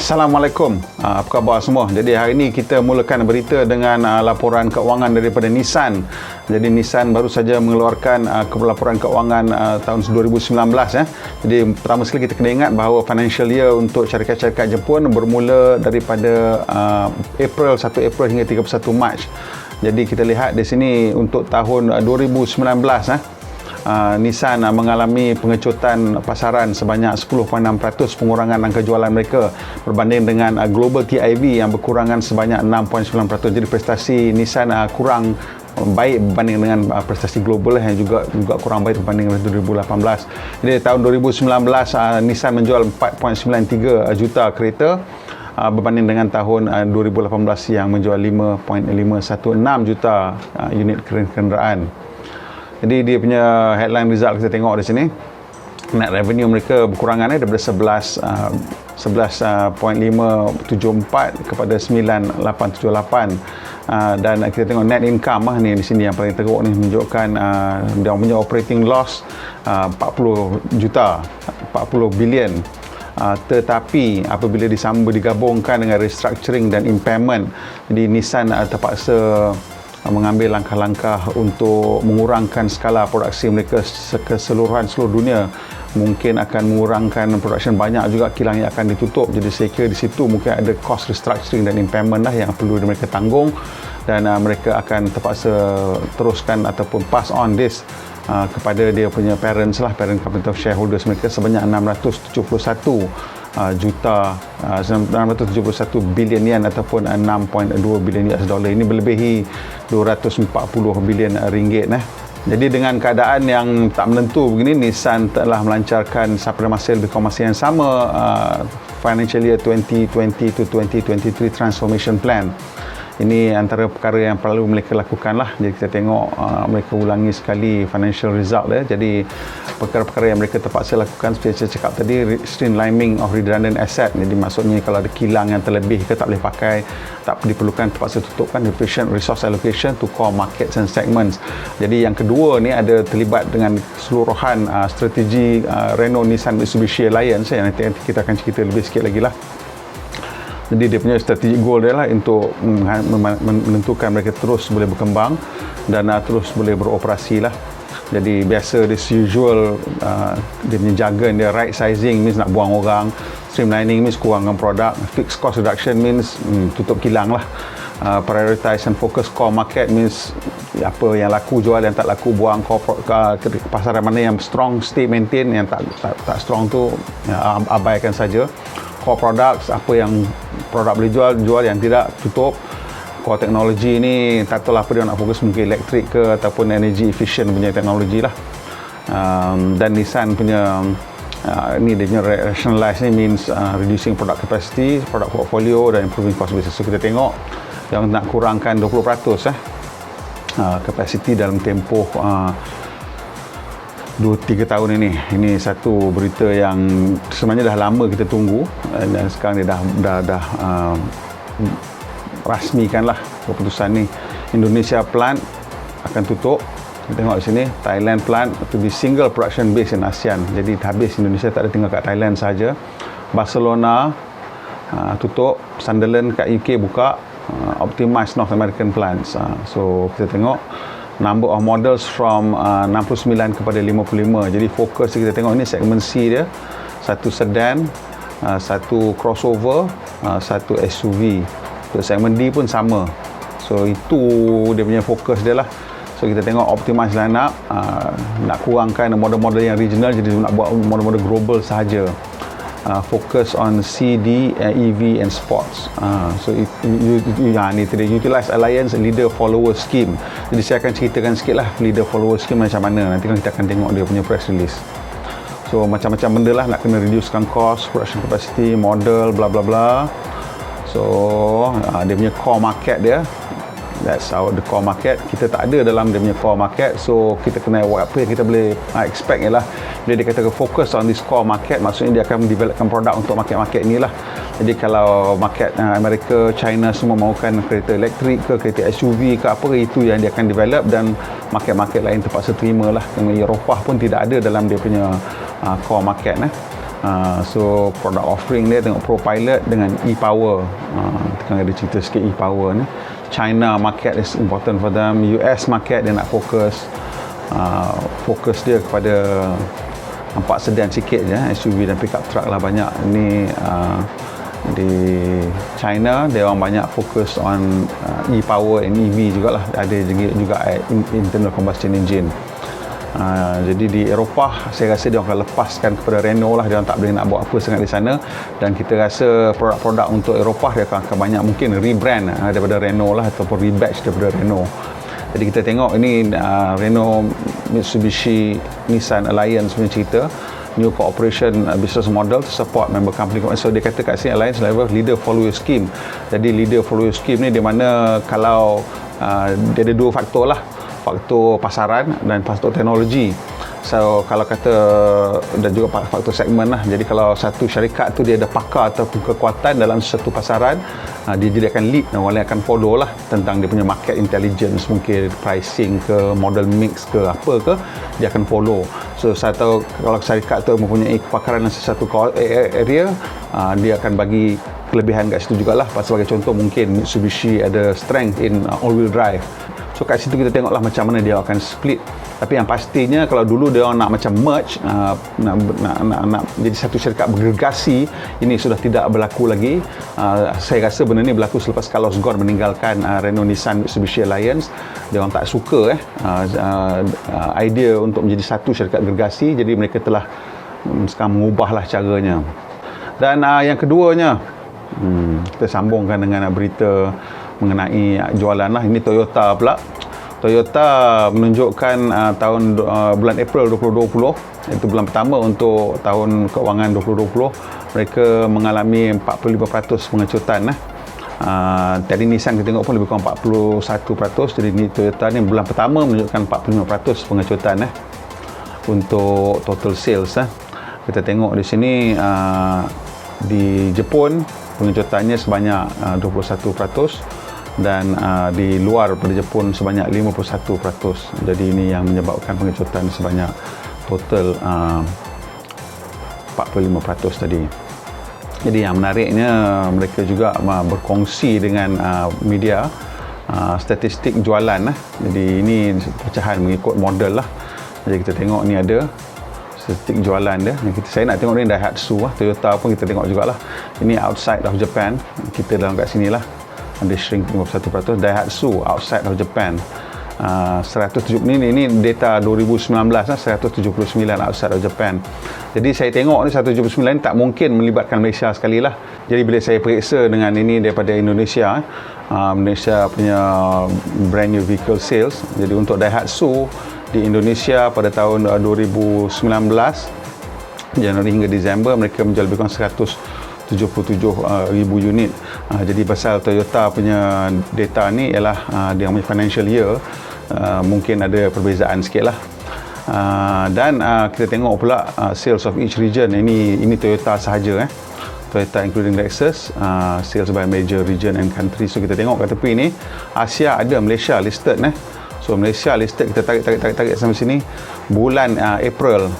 Assalamualaikum, apa khabar semua? Jadi hari ini kita mulakan berita dengan laporan keuangan daripada Nissan. Jadi Nissan baru saja mengeluarkan laporan keuangan tahun 2019. Jadi pertama sekali kita kena ingat bahawa financial year untuk syarikat-syarikat Jepun bermula daripada 1 April hingga 31 Mac. Jadi kita lihat di sini untuk tahun 2019 Nissan mengalami pengecutan pasaran sebanyak 10.6% pengurangan angka jualan mereka berbanding dengan global TIV yang berkurangan sebanyak 6.9%. Jadi prestasi Nissan kurang baik berbanding dengan prestasi global yang juga kurang baik berbanding dengan 2018. Jadi tahun 2019 Nissan menjual 4.93 juta kereta berbanding dengan tahun 2018 yang menjual 5.516 juta unit kenderaan. Jadi dia punya headline result kita tengok di sini. Net revenue mereka berkurangan daripada 11.574 kepada 9.878. Dan kita tengok net income ni di sini yang paling teruk ni menunjukkan dia punya operating loss 40 bilion. Tetapi apabila digabungkan dengan restructuring dan impairment, jadi Nissan terpaksa mengambil langkah-langkah untuk mengurangkan skala produksi mereka keseluruhan seluruh dunia. Mungkin akan mengurangkan production banyak juga, kilang yang akan ditutup. Jadi saya kira di situ mungkin ada cost restructuring dan impairment yang perlu mereka tanggung, dan mereka akan terpaksa teruskan ataupun pass on this kepada dia punya parent capital shareholders mereka sebanyak 671 bilion yen ataupun 6.2 bilion US dollar. Ini melebihi 240 bilion ringgit. Jadi dengan keadaan yang tak menentu begini, Nissan telah melancarkan pada masa yang sama financial year 2020 to 2023 transformation plan. Ini antara perkara yang perlu mereka lakukan lah. Jadi kita tengok mereka ulangi sekali financial result Jadi perkara-perkara yang mereka terpaksa lakukan seperti saya cakap tadi, streamlining of redundant asset. Jadi maksudnya kalau ada kilang yang terlebih ke tak boleh pakai, tak diperlukan, terpaksa tutupkan. Efficient resource allocation to core markets and segments. Jadi yang kedua ni ada terlibat dengan keseluruhan strategi Renault Nissan Mitsubishi Alliance yang nanti kita akan cerita lebih sikit lagi lah. Jadi dia punya strategic goal dia lah untuk menentukan mereka terus boleh berkembang dan terus boleh beroperasi lah. Jadi biasa as usual, dia punya jargon dia right sizing means nak buang orang, streamlining means kurangkan produk, fixed cost reduction means tutup kilang lah, prioritize and focus core market means apa yang laku jual, yang tak laku buang. Pasaran mana yang strong stay maintain, yang tak strong tu abaikan saja. Core products, apa yang produk boleh jual, yang tidak tutup. Core teknologi ni tak tahu lah apa dia nak fokus, mungkin elektrik ke ataupun energy efficient punya teknologi lah. Dan Nissan punya ni dia punya rationalize ni means reducing product capacity, product portfolio dan improving cost basis. So kita tengok yang nak kurangkan 20% capacity dalam tempoh 2-3 tahun ini. Ini satu berita yang sebenarnya dah lama kita tunggu, dan sekarang dia dah rasmikanlah keputusan ni. Indonesia plant akan tutup. Kita tengok di sini, Thailand plant to be single production base in ASEAN. Jadi habis Indonesia, tak ada tinggal kat Thailand saja. Barcelona tutup, Sunderland kat UK buka, optimize North American plants. So kita tengok number of models from 69 kepada 55. Jadi fokus kita tengok ini segmen C dia, satu sedan, satu crossover, satu SUV. Untuk segmen D pun sama. So itu dia punya fokus dia lah. So kita tengok optimize line up, nak kurangkan model-model yang regional, jadi nak buat model-model global sahaja. Focus on CD, EV and sports. So ni tadi, utilize alliance leader follower scheme. Jadi saya akan ceritakan sikit lah leader follower scheme macam mana. Nanti kita akan tengok dia punya press release. So macam-macam benda lah, nak kena reducekan cost, production capacity, model, bla bla bla. So dia punya core market dia, that's the core market. Kita tak ada dalam dia punya core market, so kita kena buat apa yang kita boleh expect ialah bila dia kata fokus on this core market, maksudnya dia akan developkan produk untuk market-market ni lah. Jadi kalau market Amerika, China semua mahukan kereta elektrik ke, kereta SUV ke apa, itu yang dia akan develop, dan market-market lain terpaksa terima lah. Dengan Eropah pun tidak ada dalam dia punya core market. So product offering dia tengok ProPilot dengan e-power. Kita ada cerita sikit e-power ni. China market is important for them. US market dia nak fokus dia kepada nampak sedan sikit je, SUV dan pickup truck lah banyak. Ini di China dia orang banyak fokus on e-power and EV jugalah, ada juga internal combustion engine. Jadi di Eropah saya rasa dia akan lepaskan kepada Renault lah, dia orang tak boleh nak buat apa sangat di sana, dan kita rasa produk-produk untuk Eropah dia akan banyak mungkin rebrand daripada Renault lah, ataupun rebatch daripada Renault. Jadi kita tengok ini Renault Mitsubishi Nissan Alliance punya cerita, new cooperation business model to support member company. So dia kata kat sini Alliance level leader follow your scheme. Jadi leader follow your scheme ni di mana kalau dia ada dua faktor lah, faktor pasaran dan faktor teknologi. So kalau kata, dan juga faktor segmen lah. Jadi kalau satu syarikat tu dia ada pakar ataupun kekuatan dalam satu pasaran, dia akan lead dan orang lain akan follow lah tentang dia punya market intelligence, mungkin pricing ke, model mix ke, apa ke, dia akan follow. So saya tahu kalau syarikat tu mempunyai kepakaran dalam sesuatu area, dia akan bagi kelebihan kat situ jugalah. Sebagai contoh mungkin Mitsubishi ada strength in all-wheel drive. So kat situ kita tengoklah macam mana dia akan split. Tapi yang pastinya kalau dulu dia orang nak macam merge, nak jadi satu syarikat bergergasi, ini sudah tidak berlaku lagi. Saya rasa benda ni berlaku selepas Carlos Ghosn meninggalkan Renault Nissan Mitsubishi Alliance. Dia orang tak suka idea untuk menjadi satu syarikat gergasi, jadi mereka telah sekarang mengubahlah caranya. Dan yang keduanya, kita sambungkan dengan berita mengenai jualan lah. Ini Toyota pula. Toyota menunjukkan bulan April 2020, itu bulan pertama untuk tahun keuangan 2020, mereka mengalami 45% pengecutan. Tadi Nissan kita tengok pun lebih kurang 41%. Jadi ni Toyota ni bulan pertama menunjukkan 45% pengecutan untuk total sales. Kita tengok di sini di Jepun pengecutannya sebanyak 21%, dan di luar pada Jepun sebanyak 51%. Jadi ini yang menyebabkan pengecutan sebanyak total 45% tadi. Jadi yang menariknya, mereka juga berkongsi dengan media statistik jualan. Jadi ini pecahan mengikut model lah. Jadi kita tengok ni ada statistik jualan dia. Saya nak tengok ni Daihatsu Toyota pun kita tengok jugalah. Ini outside of Japan, kita dalam kat sini lah. Dia shrink 51%. Daihatsu outside of Japan 170, ini data 2019 179 outside of Japan. Jadi saya tengok ni 179 tak mungkin melibatkan Malaysia sekali lah. Jadi bila saya periksa dengan ini daripada Indonesia, Malaysia punya brand new vehicle sales, jadi untuk Daihatsu di Indonesia pada tahun 2019 Januari hingga Disember, mereka menjual lebih kurang 177,000 unit. Jadi pasal Toyota punya data ni ialah dia punya financial year, mungkin ada perbezaan sikit lah. Dan kita tengok pula sales of each region. Ini Toyota sahaja Toyota including Lexus, sales by major region and country. So kita tengok kat tepi ni Asia ada, Malaysia listed So Malaysia listed, kita tarik sampai sini. Bulan April,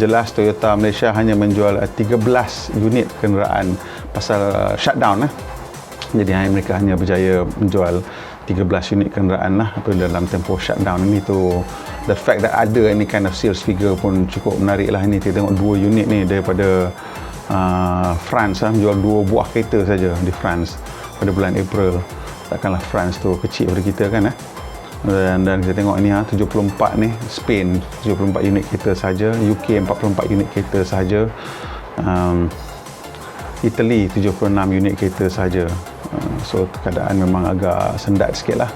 jelas Toyota Malaysia hanya menjual 13 unit kenderaan pasal shutdown Jadi mereka hanya berjaya menjual 13 unit kenderaan dalam tempoh shutdown ini. Tu the fact that ada any kind of sales figure pun cukup menarik lah. Ini kita tengok 2 unit ni daripada France, menjual 2 buah kereta saja di France pada bulan April. Takkanlah France tu kecil pada kita kan dan kita tengok ini 74 ni Spain 74 unit kereta saja, UK 44 unit kereta saja, Italy 76 unit kereta saja. So keadaan memang agak sendat sikit lah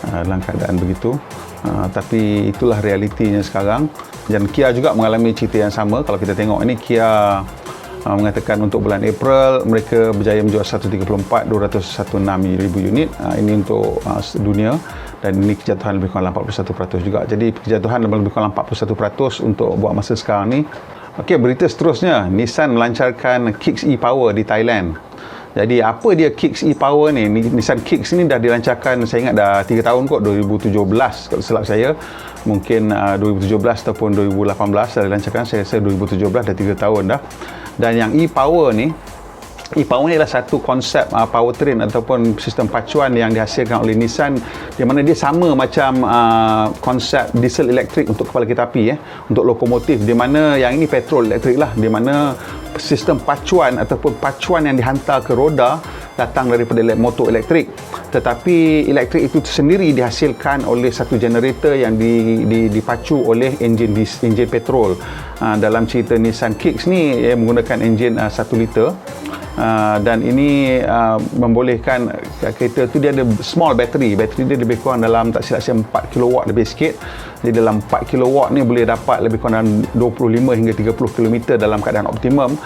dalam keadaan begitu, tapi itulah realitinya sekarang. Dan Kia juga mengalami cerita yang sama. Kalau kita tengok ini, Kia mengatakan untuk bulan April mereka berjaya menjual 134,216,000 unit. Ini untuk dunia, dan ini kejatuhan lebih kurang 41% juga. Jadi kejatuhan lebih kurang 41% untuk buat masa sekarang ni. Okey, berita seterusnya, Nissan melancarkan Kicks e-Power di Thailand. Jadi apa dia Kicks e-Power ni? Nissan Kicks ni dah dilancarkan, saya ingat dah 3 tahun kot, 2017 kalau silap saya. Mungkin 2017 ataupun 2018 dah dilancarkan. Saya rasa 2017 dah 3 tahun dah. Dan yang e-power ni adalah satu konsep powertrain ataupun sistem pacuan yang dihasilkan oleh Nissan, di mana dia sama macam konsep diesel elektrik untuk kepala kereta api untuk lokomotif, di mana yang ini petrol elektrik lah, di mana sistem pacuan ataupun pacuan yang dihantar ke roda datang daripada motor elektrik, tetapi elektrik itu sendiri dihasilkan oleh satu generator yang dipacu oleh enjin petrol. Dalam cerita Nissan Kicks ni ia menggunakan enjin 1 liter. Dan ini membolehkan kereta tu dia ada small battery dia lebih kurang dalam tak silap saya 4 kW lebih sikit. Jadi dalam 4 kW ni boleh dapat lebih kurang 25 hingga 30 km dalam keadaan optimum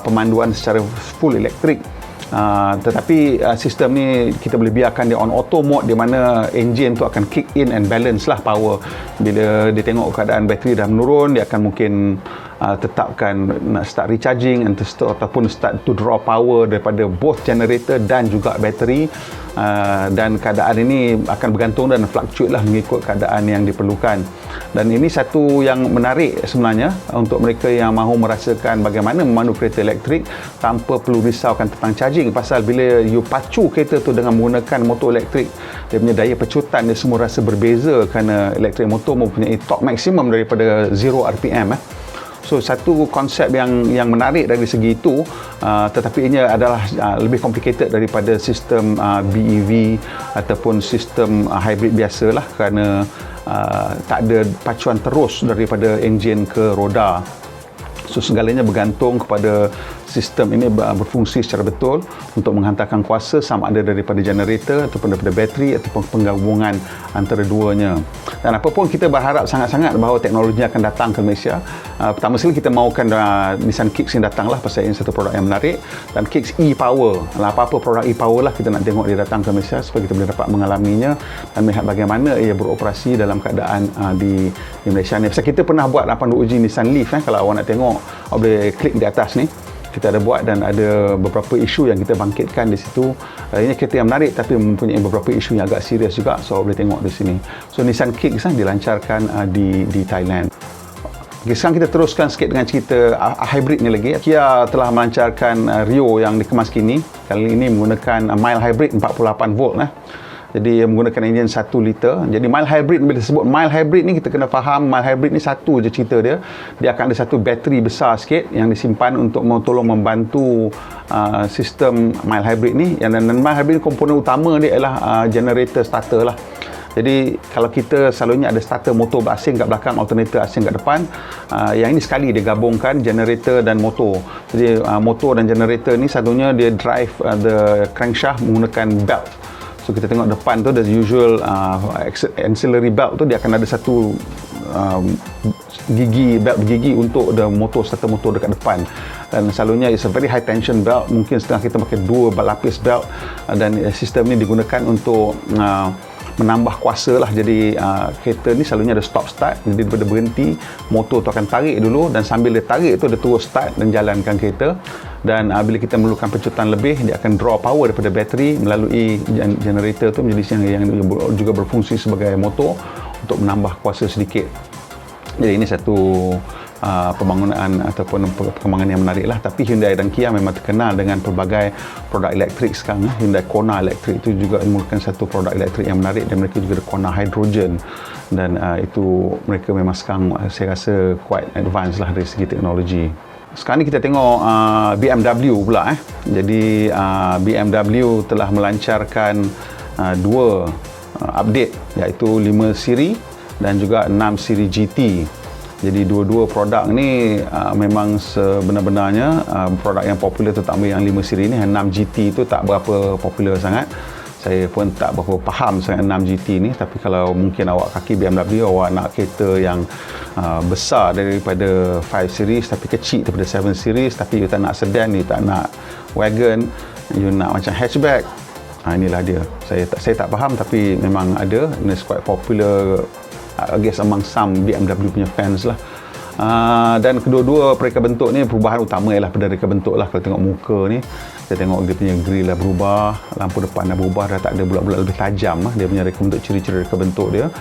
pemanduan secara full elektrik. Tetapi sistem ni kita boleh biarkan dia on auto mode, di mana engine tu akan kick in and balance lah power. Bila dia tengok keadaan bateri dah menurun, dia akan mungkin tetapkan nak start recharging ataupun start to draw power daripada both generator dan juga bateri. Dan keadaan ini akan bergantung dan fluctuate lah mengikut keadaan yang diperlukan. Dan ini satu yang menarik sebenarnya untuk mereka yang mahu merasakan bagaimana memandu kereta elektrik tanpa perlu risaukan tentang charging. Pasal bila you pacu kereta tu dengan menggunakan motor elektrik, dia punya daya pecutan dia semua rasa berbeza, kerana elektrik motor mempunyai torque maksimum daripada 0 RPM. So satu konsep yang menarik dari segi itu, tetapi ini adalah lebih complicated daripada sistem BEV ataupun sistem hybrid biasalah, kerana tak ada pacuan terus daripada enjin ke roda. So segalanya bergantung kepada sistem ini berfungsi secara betul untuk menghantarkan kuasa sama ada daripada generator ataupun daripada bateri ataupun penggabungan antara duanya. Dan apapun kita berharap sangat-sangat bahawa teknologi akan datang ke Malaysia. Pertama sekali kita mahukan Nissan Kicks ini datanglah, pasal ini satu produk yang menarik, dan Kicks e-Power. Apa-apa produk e-Power lah kita nak tengok dia datang ke Malaysia supaya kita boleh dapat mengalaminya dan melihat bagaimana ia beroperasi dalam keadaan di Malaysia ni. Pasal kita pernah buat pandu uji Nissan Leaf, kalau awak nak tengok, awak boleh klik di atas ni. Kita ada buat dan ada beberapa isu yang kita bangkitkan di situ. Ini kereta yang menarik tapi mempunyai beberapa isu yang agak serius juga, so boleh tengok di sini. So Nissan Kicks dilancarkan di Thailand. Okay, sekarang kita teruskan sikit dengan cerita hybrid ni lagi. Kia telah melancarkan Rio yang dikemas kini. Kali ini menggunakan mild hybrid 48 volt. Jadi menggunakan enjin 1 liter. Jadi mild hybrid, bila disebut mild hybrid ni, kita kena faham mild hybrid ni satu je cerita dia. Dia akan ada satu bateri besar sikit yang disimpan untuk tolong membantu sistem mild hybrid ni. Dan mild hybrid ni, komponen utama dia ialah generator starter lah. Jadi kalau kita selalunya ada starter motor berasing kat belakang, alternator asing kat depan, yang ini sekali dia gabungkan generator dan motor. Jadi motor dan generator ni satunya dia drive the crankshaft menggunakan belt. So kita tengok depan tu, the usual ancillary belt tu, dia akan ada satu belt bergigi untuk the motor, starter motor dekat depan. Dan selalunya it's a very high tension belt, mungkin setengah kita pakai 2 lapis belt, dan sistem ni digunakan untuk menambah kuasa lah. Jadi kereta ni selalunya ada stop start, jadi daripada berhenti motor tu akan tarik dulu, dan sambil dia tarik tu dia terus start dan jalankan kereta. Dan bila kita memerlukan pecutan lebih, dia akan draw power daripada bateri melalui generator tu, menjadi yang juga berfungsi sebagai motor untuk menambah kuasa sedikit. Jadi ini satu pembangunan ataupun perkembangan yang menarik lah. Tapi Hyundai dan Kia memang terkenal dengan pelbagai produk elektrik sekarang. Hyundai Kona elektrik itu juga merupakan satu produk elektrik yang menarik, dan mereka juga ada Kona hydrogen, dan itu mereka memang sekarang saya rasa quite advance lah dari segi teknologi. Sekarang ni kita tengok BMW pula. Jadi BMW telah melancarkan 2 update, iaitu 5 siri dan juga 6 siri GT. Jadi dua-dua produk ni memang sebenar-benarnya produk yang popular, terutama yang 5 siri ni. 6 GT tu tak berapa popular sangat. Saya pun tak berapa faham sangat 6 GT ni, tapi kalau mungkin awak kaki BMW, awak nak kereta yang besar daripada 5 series tapi kecil daripada 7 series, tapi you tak nak sedan, you tak nak wagon, you nak macam hatchback, inilah dia. Saya tak faham, tapi memang ada. It's quite popular, I guess, among some BMW punya fans lah. Dan kedua-dua pereka bentuk ni, perubahan utama ialah pada reka bentuk lah. Kalau tengok muka ni, Kita tengok dia punya grill dah berubah, lampu depan dah berubah, dah tak ada bulat-bulat, lebih tajam lah. Dia punya reka bentuk, ciri-ciri reka bentuk dia.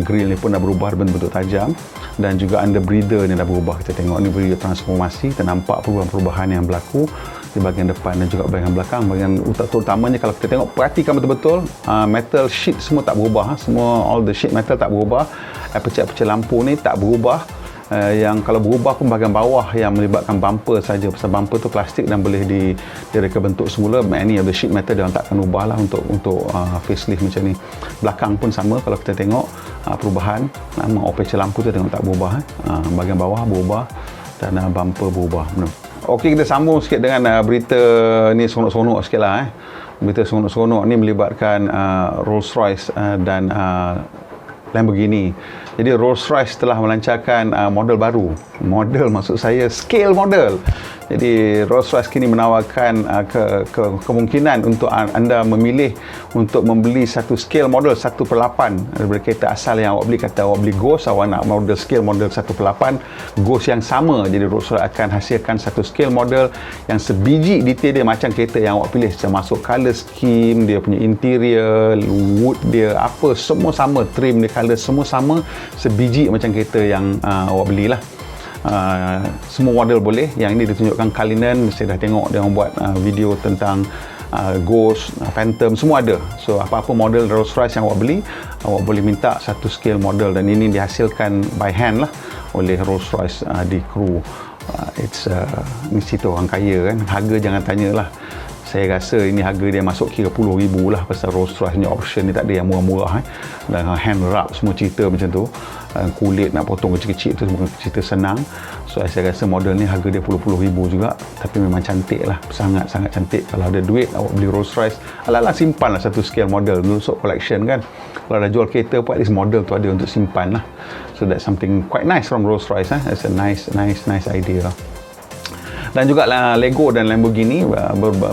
Grill ni pun dah berubah bentuk tajam, dan juga under breather ni dah berubah. Kita tengok ni beri transformasi, kita nampak perubahan-perubahan yang berlaku di bahagian depan dan juga bahagian belakang. Bahagian utamanya kalau kita tengok, perhatikan betul-betul, metal sheet semua tak berubah. Semua all the sheet metal tak berubah. Aperture lampu ni tak berubah. Yang kalau berubah pun bahagian bawah yang melibatkan bumper saja. Pasal bumper tu plastik dan boleh direka bentuk semula. Many of the sheet metal dia takkan ubah lah untuk facelift macam ni. Belakang pun sama, kalau kita tengok perubahan, aperture lampu tu tengok tak berubah. Bahagian bawah berubah dan bumper berubah. Okey, kita sambung sikit dengan berita ni seronok-seronok sikit lah. Berita seronok-seronok ni melibatkan Rolls-Royce dan Lamborghini. Jadi Rolls-Royce telah melancarkan model baru. Model maksud saya scale model. Jadi Rolls-Royce kini menawarkan kemungkinan untuk anda memilih untuk membeli satu scale model 1/8 daripada kereta asal yang awak beli. Kata awak beli Ghost, awak nak model scale model 1/8 Ghost yang sama. Jadi Rolls-Royce akan hasilkan satu scale model yang sebiji detail dia macam kereta yang awak pilih, termasuk color scheme dia, punya interior, wood dia, apa semua sama, trim dia, color semua sama, sebiji macam kereta yang awak belilah. Semua model boleh. Yang ini ditunjukkan Cullinan, saya dah tengok dia buat video tentang Ghost, Phantom, semua ada. So apa-apa model Rolls-Royce yang awak beli, awak boleh minta satu scale model, dan ini dihasilkan by hand lah oleh Rolls-Royce di Crewe. Ni cerita orang kaya kan. Harga jangan tanyalah. Saya rasa ini harga dia masuk kira puluh ribu lah, pasal Rolls-Royce punya option ni tak ada yang murah-murah. Dan hand wrap semua cerita macam tu. Kulit nak potong kecil-kecil tu bukan cerita senang. So saya rasa model ni harga dia puluh-puluh ribu juga, tapi memang cantik lah, sangat-sangat cantik. Kalau ada duit awak beli Rolls-Royce, ala-ala simpan lah satu scale model untuk collection kan. Kalau dah jual kereta pun at least model tu ada untuk simpan lah. So that's something quite nice from Rolls-Royce. It's a nice idea lah. Dan juga Lego dan Lamborghini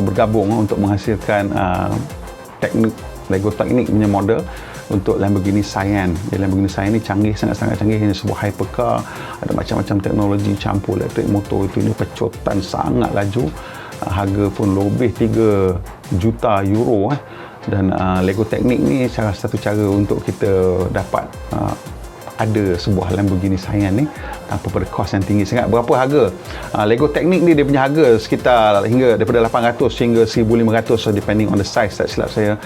bergabung untuk menghasilkan Lego Technic punya model untuk Lamborghini Cayenne. Jadi Lamborghini Cayenne ni canggih, sangat-sangat canggih. Ini sebuah hypercar, ada macam-macam teknologi campur elektrik motor. Itu ni pecotan sangat laju. Harga pun lebih 3 juta euro. Dan Lego Technic ni salah satu cara untuk kita dapat ada sebuah Lamborghini Cayenne ni tanpa pada kos yang tinggi sangat. Berapa harga? Lego Technic ni dia punya harga sekitar hingga daripada 800 hingga 1,500, so depending on the size, tak silap saya.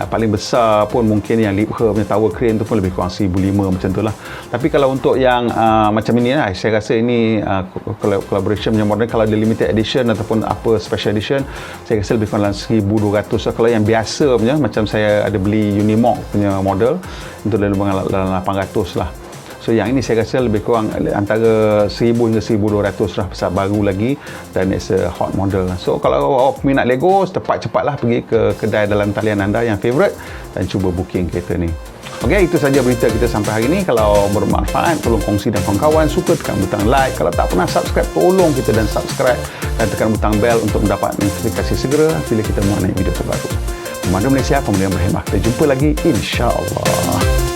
Paling besar pun mungkin yang Liebherr punya tower crane tu pun lebih kurang 1,500 macam tu lah. Tapi kalau untuk yang macam ini lah, saya rasa ini collaboration punya model. Kalau ada limited edition ataupun apa special edition, saya rasa lebih kurang 1,200. So kalau yang biasa punya, macam saya ada beli Unimog punya model, itu dalam 800 lah. So yang ini saya rasa lebih kurang antara 1,000 hingga 1,200 lah, pasal baru lagi dan it's a hot model. So kalau awak minat Lego, cepatlah pergi ke kedai dalam talian anda yang favourite dan cuba booking kereta ni. Okey, itu saja berita kita sampai hari ini. Kalau bermanfaat, tolong kongsi dan kawan-kawan. Suka tekan butang like. Kalau tak pernah subscribe, tolong kita dan subscribe dan tekan butang bell untuk mendapat notifikasi segera bila kita membuat video terbaru. Pemandu Malaysia, pemandu yang berhemah. Kita jumpa lagi, insya-Allah.